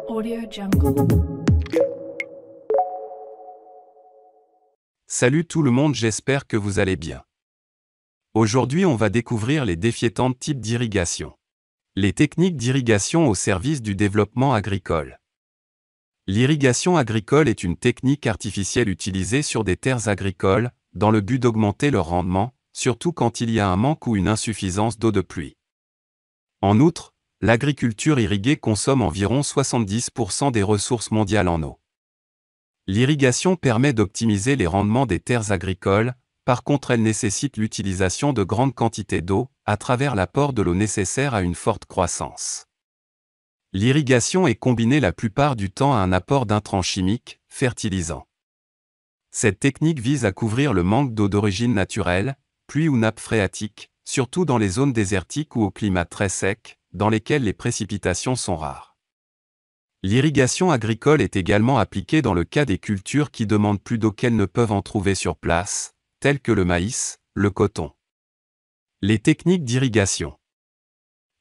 AudioJungle. Salut tout le monde, j'espère que vous allez bien. Aujourd'hui on va découvrir les défiétantes types d'irrigation. Les techniques d'irrigation au service du développement agricole. L'irrigation agricole est une technique artificielle utilisée sur des terres agricoles, dans le but d'augmenter leur rendement, surtout quand il y a un manque ou une insuffisance d'eau de pluie. En outre, l'agriculture irriguée consomme environ 70% des ressources mondiales en eau. L'irrigation permet d'optimiser les rendements des terres agricoles, par contre elle nécessite l'utilisation de grandes quantités d'eau, à travers l'apport de l'eau nécessaire à une forte croissance. L'irrigation est combinée la plupart du temps à un apport d'intrants chimiques, fertilisants. Cette technique vise à couvrir le manque d'eau d'origine naturelle, pluie ou nappe phréatique, surtout dans les zones désertiques ou au climat très sec, dans lesquelles les précipitations sont rares. L'irrigation agricole est également appliquée dans le cas des cultures qui demandent plus d'eau qu'elles ne peuvent en trouver sur place, telles que le maïs, le coton. Les techniques d'irrigation.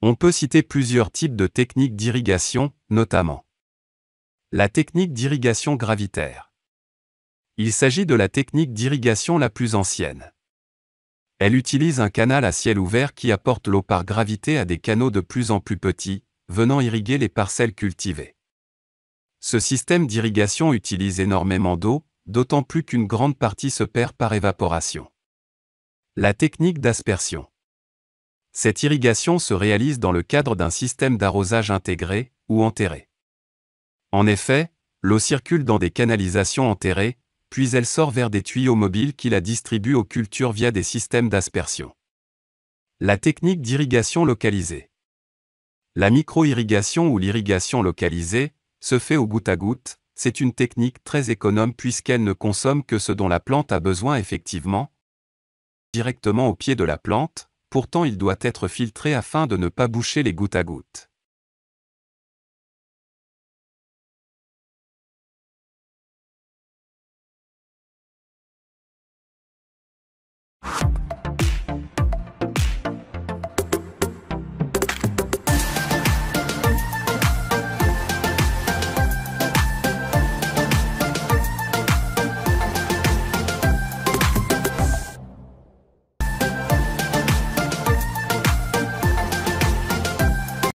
On peut citer plusieurs types de techniques d'irrigation, notamment la technique d'irrigation gravitaire. Il s'agit de la technique d'irrigation la plus ancienne. Elle utilise un canal à ciel ouvert qui apporte l'eau par gravité à des canaux de plus en plus petits, venant irriguer les parcelles cultivées. Ce système d'irrigation utilise énormément d'eau, d'autant plus qu'une grande partie se perd par évaporation. La technique d'aspersion. Cette irrigation se réalise dans le cadre d'un système d'arrosage intégré, ou enterré. En effet, l'eau circule dans des canalisations enterrées, puis elle sort vers des tuyaux mobiles qui la distribuent aux cultures via des systèmes d'aspersion. La technique d'irrigation localisée. La micro-irrigation ou l'irrigation localisée se fait au goutte à goutte. C'est une technique très économe puisqu'elle ne consomme que ce dont la plante a besoin effectivement, directement au pied de la plante, pourtant il doit être filtré afin de ne pas boucher les gouttes à gouttes.